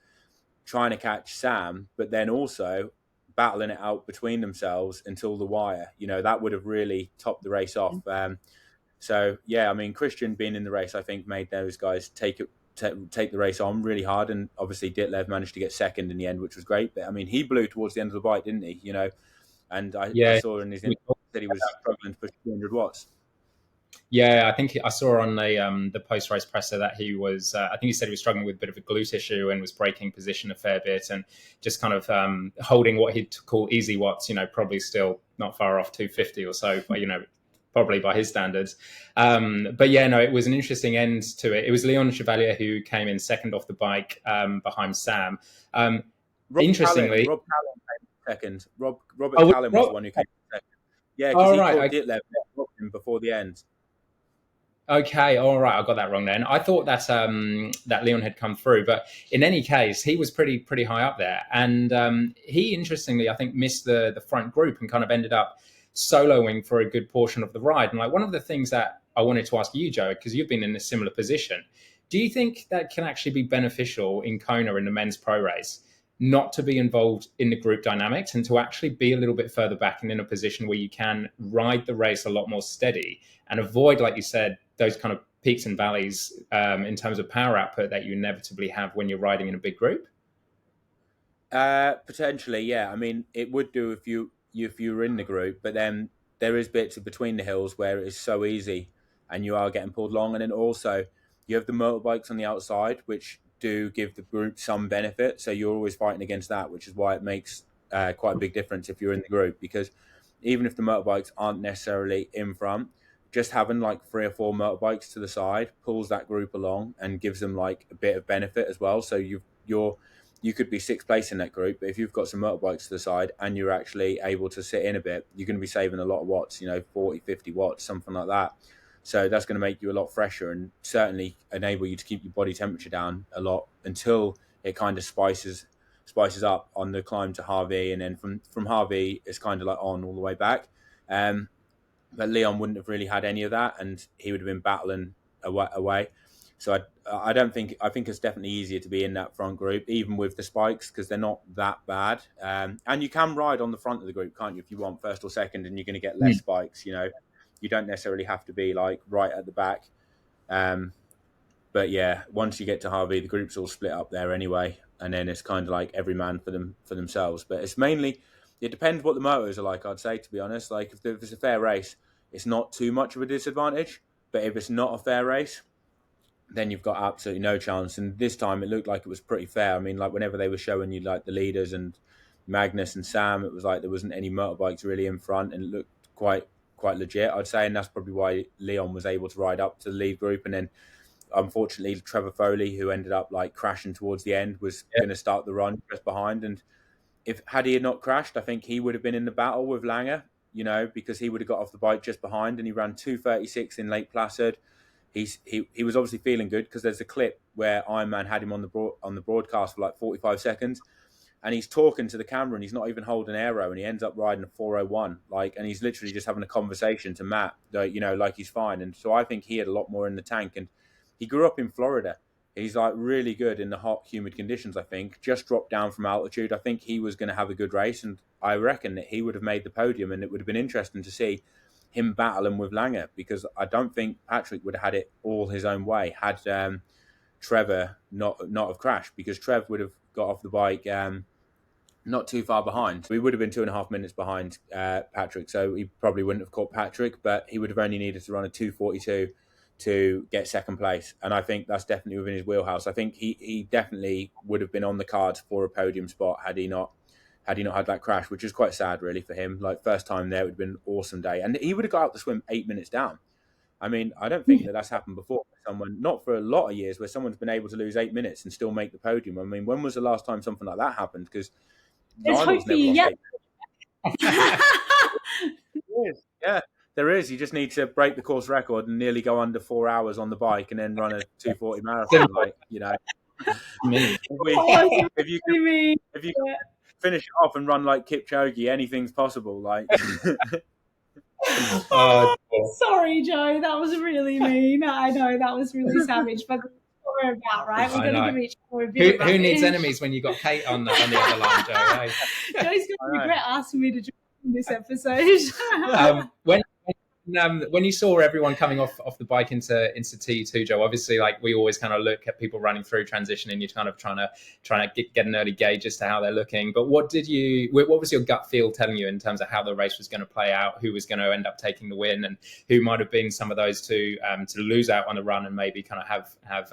trying to catch Sam, but then also battling it out between themselves until the wire. That would have really topped the race off. So yeah, I mean, Christian being in the race, I think, made those guys take the race on really hard. And obviously Ditlev managed to get second in the end, which was great. But I mean, he blew towards the end of the bike, didn't he? And I saw in his interview that he was struggling to push 200 watts. Yeah, I think I saw on the post-race presser that he was, I think he said he was struggling with a bit of a glute issue and was breaking position a fair bit, and just kind of holding what he'd call easy watts, probably still not far off 250 or so, but, probably by his standards. But yeah, no, it was an interesting end to it. It was Leon Chevalier who came in second off the bike behind Sam. Interestingly... Rob Callan came second. Robert Callan was the one who came second. Yeah, because he caught Ditlev before the end. Okay, all right, I got that wrong then. I thought that that Leon had come through, but in any case, he was pretty high up there, and he interestingly, I think, missed the front group and kind of ended up soloing for a good portion of the ride. And like one of the things that I wanted to ask you, Joe, because you've been in a similar position, do you think that can actually be beneficial in Kona in the men's pro race? Not to be involved in the group dynamics and to actually be a little bit further back and in a position where you can ride the race a lot more steady and avoid, like you said, those kind of peaks and valleys in terms of power output that you inevitably have when you're riding in a big group? Potentially, yeah. I mean, it would do if you were in the group, but then there is bits of between the hills where it is so easy, and you are getting pulled along. And then also you have the motorbikes on the outside, which do give the group some benefit. So you're always fighting against that, which is why it makes quite a big difference if you're in the group. Because even if the motorbikes aren't necessarily in front, just having like 3 or 4 motorbikes to the side pulls that group along and gives them like a bit of benefit as well. So you could be 6th place in that group, but if you've got some motorbikes to the side and you're actually able to sit in a bit, you're going to be saving a lot of watts, 40, 50 watts, something like that. So that's going to make you a lot fresher and certainly enable you to keep your body temperature down a lot until it kind of spices up on the climb to Harvey. And then from Harvey, it's kind of like on all the way back. But Leon wouldn't have really had any of that, and he would have been battling away. So I think it's definitely easier to be in that front group, even with the spikes, because they're not that bad. And you can ride on the front of the group, can't you, if you want first or second, and you're going to get less spikes. You don't necessarily have to be like right at the back. But yeah, once you get to Harvey, the group's all split up there anyway, and then it's kind of like every man for themselves. But it's mainly, it depends what the motos are like, I'd say, to be honest. Like if it's a fair race, it's not too much of a disadvantage. But if it's not a fair race, then you've got absolutely no chance. And this time it looked like it was pretty fair. I mean, like whenever they were showing you like the leaders and Magnus and Sam, it was like there wasn't any motorbikes really in front, and it looked quite legit, I'd say. And that's probably why Leon was able to ride up to the lead group. And then unfortunately Trevor Foley, who ended up like crashing towards the end, was going to start the run just behind. And had he not crashed, I think he would have been in the battle with Langer, because he would have got off the bike just behind, and he ran 2:36 in Lake Placid. He was obviously feeling good, because there's a clip where Ironman had him on the broadcast for like 45 seconds, and he's talking to the camera and he's not even holding aero, and he ends up riding a 4:01, and he's literally just having a conversation to Matt, like he's fine. And so I think he had a lot more in the tank, and he grew up in Florida. He's like really good in the hot, humid conditions. I think just dropped down from altitude. I think he was going to have a good race, and I reckon that he would have made the podium, and it would have been interesting to see him battling with Langer, because I don't think Patrick would have had it all his own way had Trevor not have crashed, because Trev would have got off the bike not too far behind. We would have been 2.5 minutes behind Patrick, so he probably wouldn't have caught Patrick, but he would have only needed to run a 2:42 to get second place, and I think that's definitely within his wheelhouse. I think he definitely would have been on the cards for a podium spot had he not had that crash, which is quite sad really for him. Like first time there, it would have been an awesome day, and he would have got out the swim 8 minutes down. I mean, I don't think that's happened before. Not for a lot of years, where someone's been able to lose 8 minutes and still make the podium. I mean, when was the last time something like that happened? Because Nigel's never lost 8 minutes. Yeah, there is. You just need to break the course record and nearly go under 4 hours on the bike, and then run a 2:40 marathon. If you finish it off and run like Kipchoge, anything's possible. Like. Sorry, Joe, that was really mean. I know that was really savage, but that's what we're about, right? We're going to give each other a bit who needs enemies when you got Kate on the other line, Joe? Right? Joe's going to regret asking me to join this episode. When you saw everyone coming off the bike into T2, Joe, obviously, like we always kind of look at people running through transition, and you're kind of trying to get an early gauge as to how they're looking. But what was your gut feel telling you in terms of how the race was going to play out, who was going to end up taking the win, and who might have been some of those to lose out on the run and maybe kind of have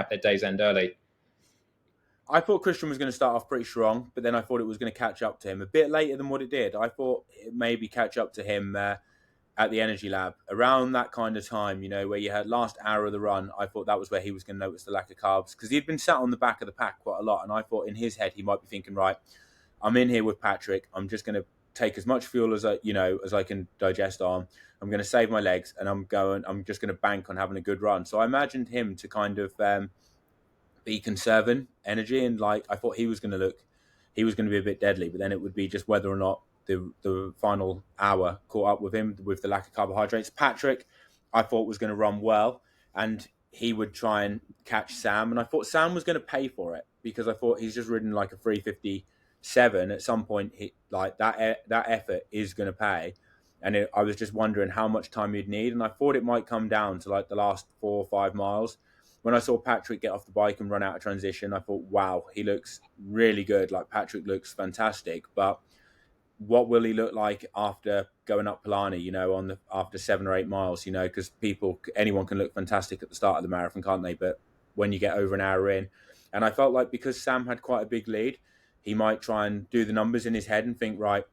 their days end early? I thought Christian was going to start off pretty strong, but then I thought it was going to catch up to him a bit later than what it did. I thought it maybe catch up to him at the Energy Lab around that kind of time, where you had last hour of the run. I thought that was where he was going to notice the lack of carbs, because he'd been sat on the back of the pack quite a lot, and I thought in his head he might be thinking, right, I'm in here with Patrick, I'm just going to take as much fuel as I can digest on. I'm going to save my legs, and I'm just going to bank on having a good run. So I imagined him to kind of be conserving energy, and like I thought he was going to be a bit deadly, but then it would be just whether or not the final hour caught up with him with the lack of carbohydrates. Patrick, I thought was going to run well, and he would try and catch Sam, and I thought Sam was going to pay for it because I thought he's just ridden like a 3:57 at some point. That effort is going to pay, and I was just wondering how much time he'd need, and I thought it might come down to like the last 4 or 5 miles. When I saw Patrick get off the bike and run out of transition, I thought, wow, he looks really good. Like, Patrick looks fantastic, but what will he look like after going up Polani, after 7 or 8 miles, because anyone can look fantastic at the start of the marathon, can't they? But when you get over an hour in, and I felt like because Sam had quite a big lead, he might try and do the numbers in his head and think, right,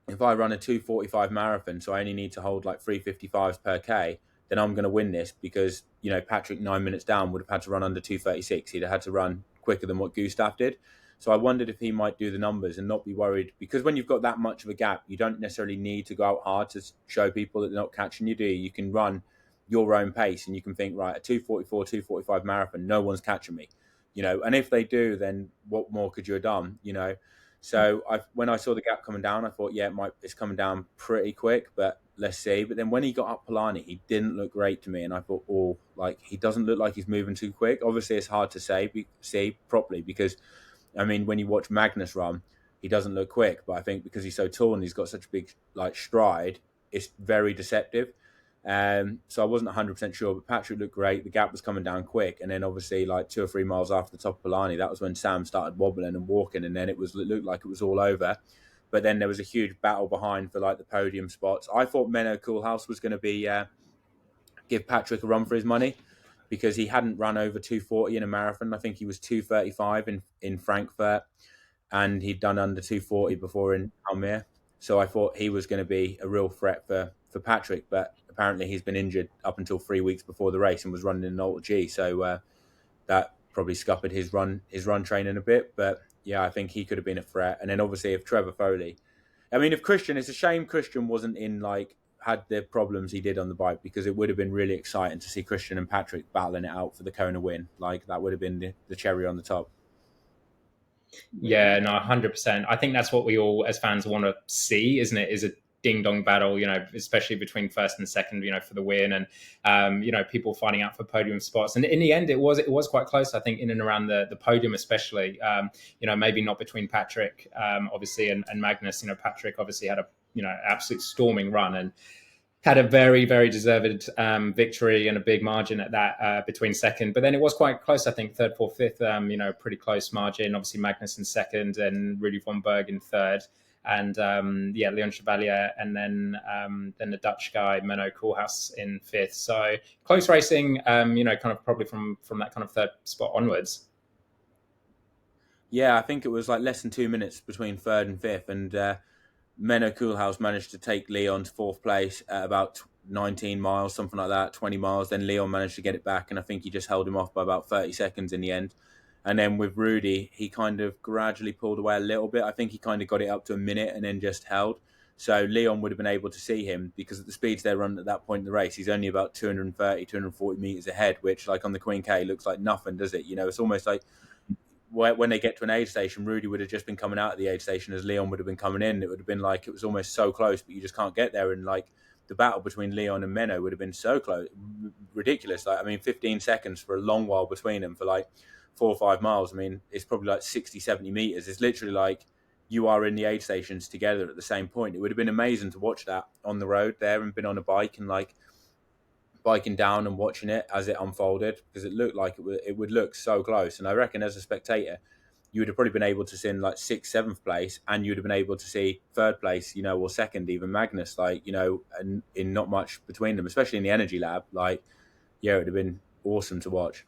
if I run a 2:45 marathon, so I only need to hold like 3:55s per K, then I'm going to win this because, Patrick 9 minutes down would have had to run under 2:36. He'd have had to run quicker than what Gustav did. So I wondered if he might do the numbers and not be worried, because when you've got that much of a gap, you don't necessarily need to go out hard to show people that they're not catching you, do you? You can run your own pace and you can think, right, a 2:44, 2:45 marathon, no one's catching me, and if they do, then what more could you have done, So when I saw the gap coming down, I thought, yeah, it's coming down pretty quick, but let's see. But then when he got up Polani, he didn't look great to me. And I thought, he doesn't look like he's moving too quick. Obviously, it's hard to see properly because, when you watch Magnus run, he doesn't look quick. But I think because he's so tall and he's got such a big stride, it's very deceptive. So I wasn't 100% sure, but Patrick looked great. The gap was coming down quick, and then obviously 2 or 3 miles after the top of Polani, that was when Sam started wobbling and walking, and then it looked like it was all over. But then there was a huge battle behind for the podium spots. I thought Menno Koolhaas was going to be give Patrick a run for his money because he hadn't run over 2:40 in a marathon. I think he was 2:35 in Frankfurt, and he'd done under 2:40 before in Almere. So I thought he was going to be a real threat for Patrick, but apparently he's been injured up until 3 weeks before the race and was running in an Ultra G. So that probably scuppered his run training a bit. But yeah, I think he could have been a threat. And then obviously if Trevor Foley, if Christian, it's a shame Christian wasn't had the problems he did on the bike, because it would have been really exciting to see Christian and Patrick battling it out for the Kona win. That would have been the cherry on the top. Yeah, no, 100%. I think that's what we all as fans want to see, isn't it? Is a ding dong battle, especially between first and second, for the win, and people fighting out for podium spots. And in the end, it was quite close, I think, in and around the podium, especially. Maybe not between Patrick, obviously, and Magnus. Patrick obviously had a absolute storming run and had a very, very deserved victory and a big margin at that between second. But then it was quite close, I think, third, fourth, fifth, pretty close margin. Obviously, Magnus in second and Rudy von Berg in third. And Leon Chevalier, and then the Dutch guy, Menno Koolhaas in fifth. So close racing, kind of probably from that kind of third spot onwards. Yeah, I think it was less than 2 minutes between third and fifth, and Menno Koolhaas managed to take Leon to fourth place at about 19 miles, something like that, 20 miles. Then Leon managed to get it back, and I think he just held him off by about 30 seconds in the end. And then with Rudy, he kind of gradually pulled away a little bit. I think he kind of got it up to a minute and then just held. So Leon would have been able to see him, because at the speeds they're running at that point in the race, he's only about 230, 240 meters ahead, which on the Queen K looks like nothing, does it? It's almost like when they get to an aid station, Rudy would have just been coming out of the aid station as Leon would have been coming in. It would have been it was almost so close, but you just can't get there. And the battle between Leon and Menno would have been so close, ridiculous. 15 seconds for a long while between them for 4 or 5 miles. It's probably 60, 70 meters. It's literally you are in the aid stations together at the same point. It would have been amazing to watch that on the road there and been on a bike and biking down and watching it as it unfolded, because it looked like it would look so close. And I reckon as a spectator, you would have probably been able to see in 6th, 7th place, and you would have been able to see third place, or second, even Magnus, and in not much between them, especially in the energy lab. It would have been awesome to watch.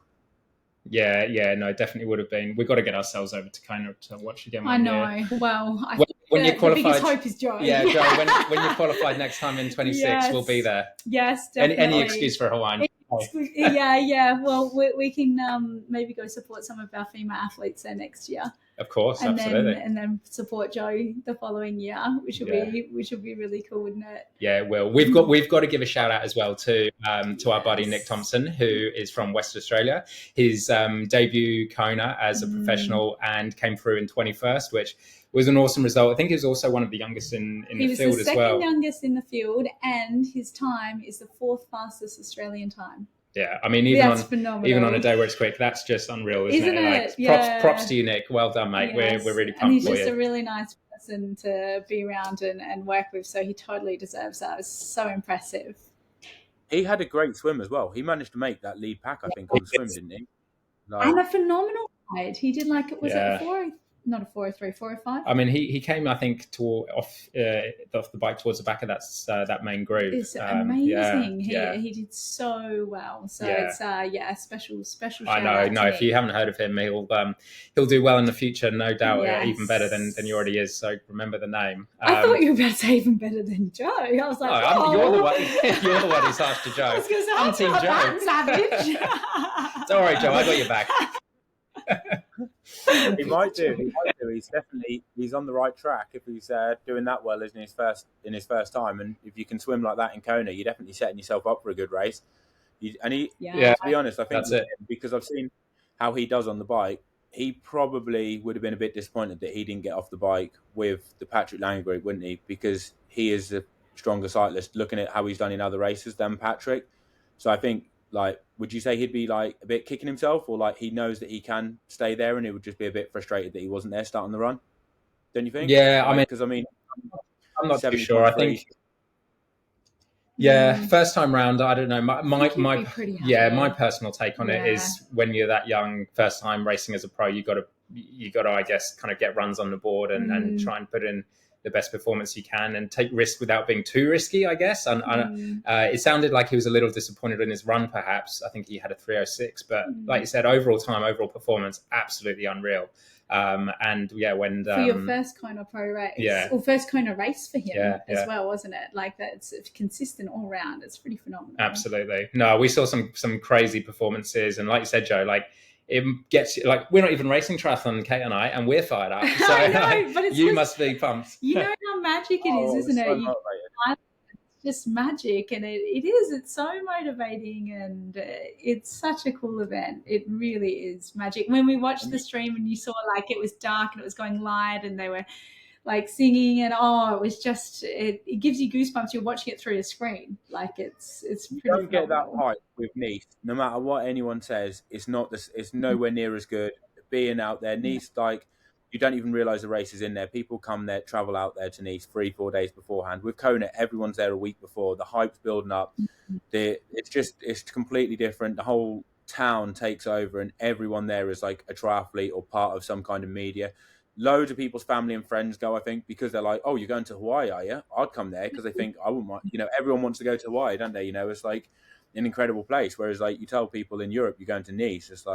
Yeah, no, it definitely would have been. We've got to get ourselves over to Kona to watch again. I know. Well, when you qualified, the biggest hope is Joe. Yeah, Joe. when you're qualified next time in 26, yes. We'll be there. Yes, definitely. Any excuse for Hawaiian? Yeah. Well, we can maybe go support some of our female athletes there next year. Of course, and absolutely. then support Joe the following year, which will be really cool, wouldn't it? Yeah, it will. We've got to give a shout out as well to our buddy Nick Thompson, who is from West Australia. His debut Kona as a professional and came through in 21st, which was an awesome result. I think he was also one of the youngest in the field as well. He was the second youngest in the field, and his time is the 4th fastest Australian time. Yeah, I mean, even on a day where it's quick, that's just unreal, isn't it? Like, props to you, Nick. Well done, mate. Yes. We're really pumped for you. And he's just a really nice person to be around and work with, so he totally deserves that. It was so impressive. He had a great swim as well. He managed to make that lead pack, I think, on the swim, didn't he? And a phenomenal ride. He did it a 403, 405? I mean, he came, I think, off the bike towards the back of that main group. It's amazing. He did so well. So it's a special shout I know. out No, if you haven't heard of him, he'll do well in the future, no doubt. Even better than he already is. So remember the name. I thought you were about to say even better than Joe. I was like, you're the one. You're the one who's harsh to Joe. I was going to say, I'm Team Joe. Savage. Don't worry, Joe. I got your back. He might do. He's on the right track if he's doing that well in his first time. And if you can swim like that in Kona, you're definitely setting yourself up for a good race. To be honest, I think that's it. Because I've seen how he does on the bike. He probably would have been a bit disappointed that he didn't get off the bike with the Patrick Lang group, wouldn't he? Because he is a stronger cyclist, looking at how he's done in other races than Patrick. So I think, would you say he'd be a bit kicking himself, or he knows that he can stay there, and he would just be a bit frustrated that he wasn't there starting the run? Don't you think? Yeah, I'm not too sure. I think. Yeah, first time round, I don't know. My personal take on it is when you're that young, first time racing as a pro, you got to I guess kind of get runs on the board and try and put in the best performance you can and take risks without being too risky, I guess. And it sounded like he was a little disappointed in his run, perhaps. I think he had a 3:06, but like you said, overall performance, absolutely unreal. When for your first Kona pro race, or first Kona race for him as well, wasn't it? That's consistent all round. It's pretty phenomenal. Absolutely. No, we saw some crazy performances, and like you said, Joe, it gets we're not even racing triathlon, Kate and I, and we're fired up. So I know, but you must be pumped. You know how magic it is, isn't it? It's just magic, and it is. It's so motivating, and it's such a cool event. It really is magic. When we watched the stream and you saw it was dark and it was going light, and they were singing, and it was just it gives you goosebumps. You're watching it through a screen. It's pretty. You don't get that hype with Nice. No matter what anyone says, it's not this. It's nowhere near as good. Being out there, Nice, you don't even realise the race is in there. People come there, travel out there to Nice 3-4 days beforehand. With Kona, everyone's there a week before. The hype's building up. It's completely different. The whole town takes over, and everyone there is a triathlete or part of some kind of media. Loads of people's family and friends go, I think, because they're like, oh, you're going to Hawaii, are you? I'd come there because they think I wouldn't mind. Everyone wants to go to Hawaii, don't they? It's an incredible place. Whereas you tell people in Europe you're going to Nice, it's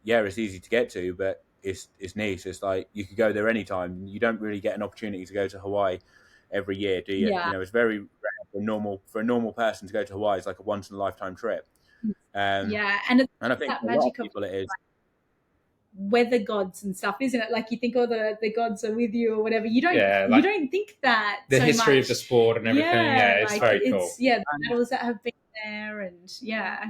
it's easy to get to, but it's Nice. It's you could go there anytime. You don't really get an opportunity to go to Hawaii every year, do you? Yeah. It's very rare for a normal person to go to Hawaii. It's a once in a lifetime trip. And I think that magic of people it is. Weather gods and stuff, isn't it? You think all the gods are with you or whatever. You don't think that the so history much. Of the sport and everything. It's very cool. The battles that have been there, and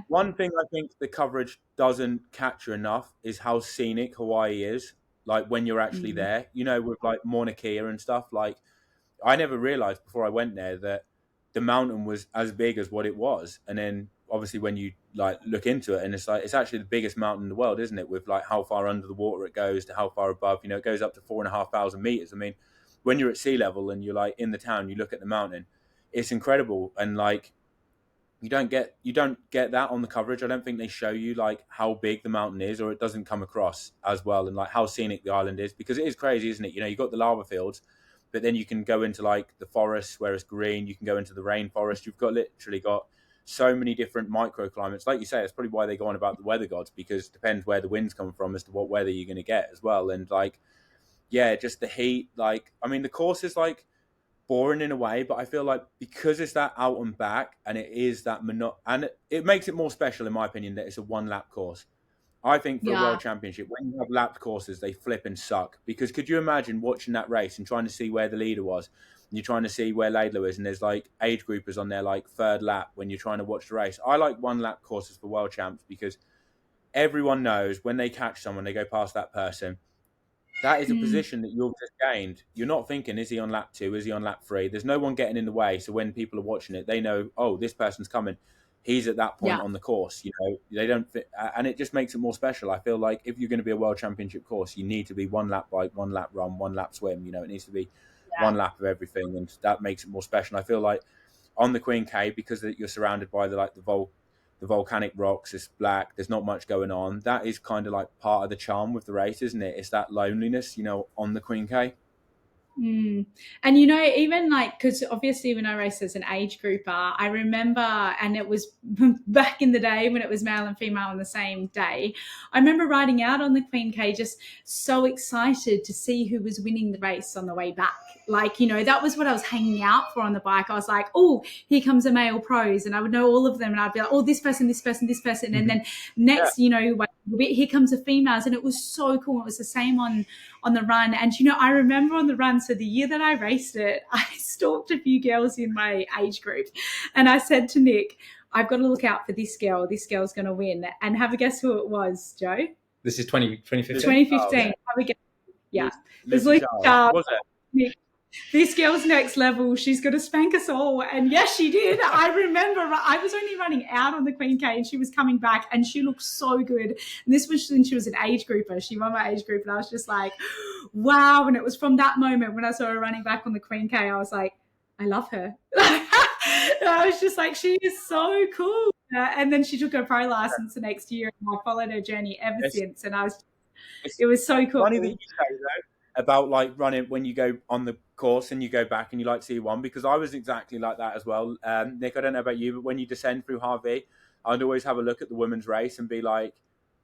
one thing I think the coverage doesn't capture enough is how scenic Hawaii is. When you're actually there, with Mauna Kea and stuff. I never realized before I went there that the mountain was as big as what it was, and then obviously when you look into it, and it's actually the biggest mountain in the world, isn't it? With how far under the water it goes to how far above. It goes up to 4,500 meters. I mean, when you're at sea level and you're in the town, you look at the mountain, it's incredible. And you don't get that on the coverage. I don't think they show you how big the mountain is, or it doesn't come across as well, and how scenic the island is, because it is crazy, isn't it? You've got the lava fields, but then you can go into the forests where it's green. You can go into the rainforest. You've literally got so many different microclimates. Like you say, that's probably why they go on about the weather gods, because it depends where the wind's come from as to what weather you're going to get as well. And just the heat. The course is boring in a way, but I feel because it's that out and back, and it is that and it makes it more special in my opinion that it's a 1 lap course. I think for a Yeah. world championship, when you have lapped courses, they flip and suck. Because could you imagine watching that race and trying to see where the leader was? And you're trying to see where Laidlaw is, and there's like age groupers on their like third lap when you're trying to watch the race. I like one lap courses for world champs because everyone knows when they catch someone, they go past that person. That is a position that you've just gained. You're not thinking, is he on lap 2? Is he on lap 3? There's no one getting in the way. So when people are watching it, they know, oh, this person's coming. He's at that point on the course. You know, they don't fit, and it just makes it more special. I feel like if you're going to be a world championship course, you need to be one lap bike, one lap run, one lap swim. You know, it needs to be one lap of everything, and that makes it more special. And I feel like on the Queen K, because you're surrounded by the volcanic rocks, it's black, there's not much going on. That is kind of like part of the charm with the race, isn't it? It's that loneliness, you know, on the Queen K. And you know, even like, because obviously when I raced as an age grouper, I remember, and it was back in the day when it was male and female on the same day, I remember riding out on the Queen K just so excited to see who was winning the race on the way back. Like, you know, that was what I was hanging out for on the bike. I was like, oh, here comes a male pros, and I would know all of them, and I'd be like, oh, this person, this person, this person, and then next, you know, here comes the females, and it was so cool. It was the same on the run. And you know, I remember on the run, so the year that I raced it, I stalked a few girls in my age group, and I said to Nick, I've got to look out for this girl. This girl's going to win. And have a guess who it was, Joe? This is 2015. 2015. Oh, yeah. Have a guess. Yeah. Lucy Lucy Charles. Was it? Nick, this girl's next level. She's going to spank us all. And yes, she did. I remember I was only running out on the Queen K, and she was coming back, and she looked so good. And this was when she was an age grouper. She won my age group, and I was just like, wow. And it was from that moment when I saw her running back on the Queen K, I was like, I love her. I was just like, she is so cool. And then she took her pro license the next year, and I followed her journey ever since. And it was so cool. Funny that you say though about like running when you go on the course and you go back and you like C1, because I was exactly like that as well. Nick, I don't know about you, but when you descend through Harvey, I'd always have a look at the women's race and be like,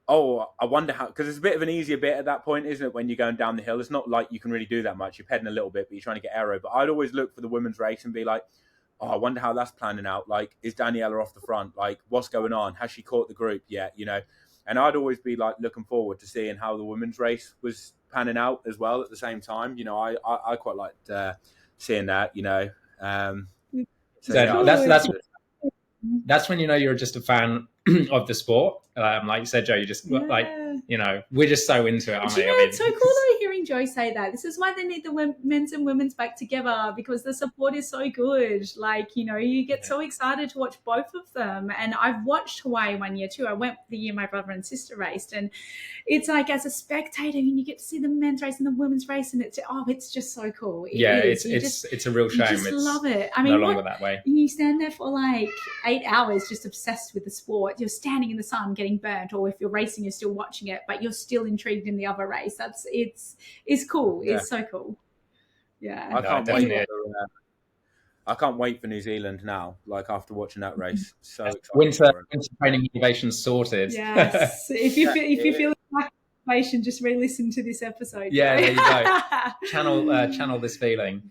oh, I wonder how, because it's a bit of an easier bit at that point, isn't it? When you're going down the hill, it's not like you can really do that much. You're pedaling a little bit, but you're trying to get aero. But I'd always look for the women's race and be like, oh, I wonder how that's planning out. Like, is Daniela off the front? Like, what's going on? Has she caught the group yet? You know, and I'd always be like looking forward to seeing how the women's race was panning out as well at the same time. You know, I quite liked seeing that, you know. That's when you know you're just a fan of the sport. Like you said, Joe, you just like, you know, we're just so into it, aren't we? You know, it's so cool though hearing Joe say that. This is why they need the men's and women's back together, because the support is so good. Like, you know, you get so excited to watch both of them. And I've watched Hawaii one year too. I went the year my brother and sister raced, and it's like as a spectator, and you get to see the men's race and the women's race, and it's just so cool. It's a real shame. You just love it. I mean, mean, no longer that way. You stand there for like 8 hours just obsessed with the sport. You're standing in the sun getting burnt, or if you're racing, you're still watching it, but you're still intrigued in the other race. It's cool. Yeah. It's so cool. Yeah. I can't wait for New Zealand now, like after watching that race. So excited. Winter training motivation sorted. Yes. If you feel like motivation, just re-listen to this episode. Yeah, there you go. Channel this feeling.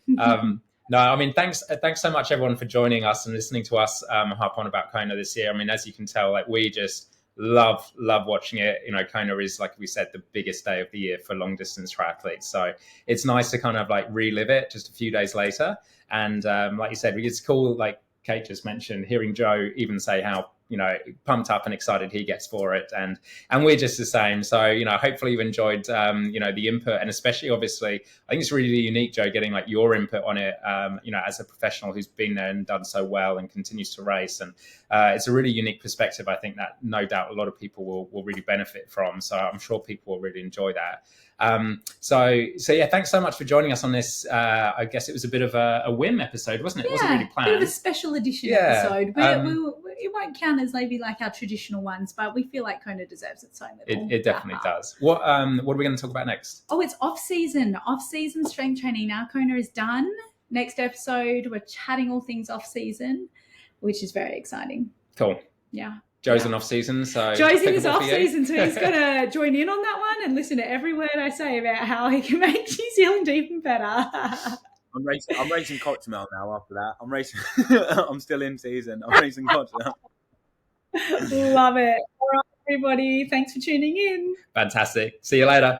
No, I mean, thanks so much everyone for joining us and listening to us harp on about Kona this year. I mean, as you can tell, like we just love watching it. You know, Kona is, like we said, the biggest day of the year for long distance triathletes. So it's nice to kind of like relive it just a few days later. And like you said, it's cool, like Kate just mentioned, hearing Joe even say how, you know, pumped up and excited he gets for it, and we're just the same. So, you know, hopefully you've enjoyed you know, the input, and especially obviously I think it's really unique, Joe, getting like your input on it, you know, as a professional who's been there and done so well and continues to race, and it's a really unique perspective. I think that no doubt a lot of people will really benefit from, so I'm sure people will really enjoy that. So yeah, thanks so much for joining us on this. I guess it was a bit of a whim episode, wasn't it? It wasn't really planned. A bit of a special edition episode. It won't count as maybe like our traditional ones, but we feel like Kona deserves its own little. It definitely does. What are we going to talk about next? Oh, it's off-season strength training. Now Kona is done. Next episode, we're chatting all things off-season, which is very exciting. Cool. Yeah. Joe's in off-season, so Joe's in his off-season, so he's going to join in on that one and listen to every word I say about how he can make New Zealand even better. I'm racing Cottonmouth now. After that, I'm racing. I'm still in season. I'm racing Cottonmouth. Love it. All right, everybody. Thanks for tuning in. Fantastic. See you later.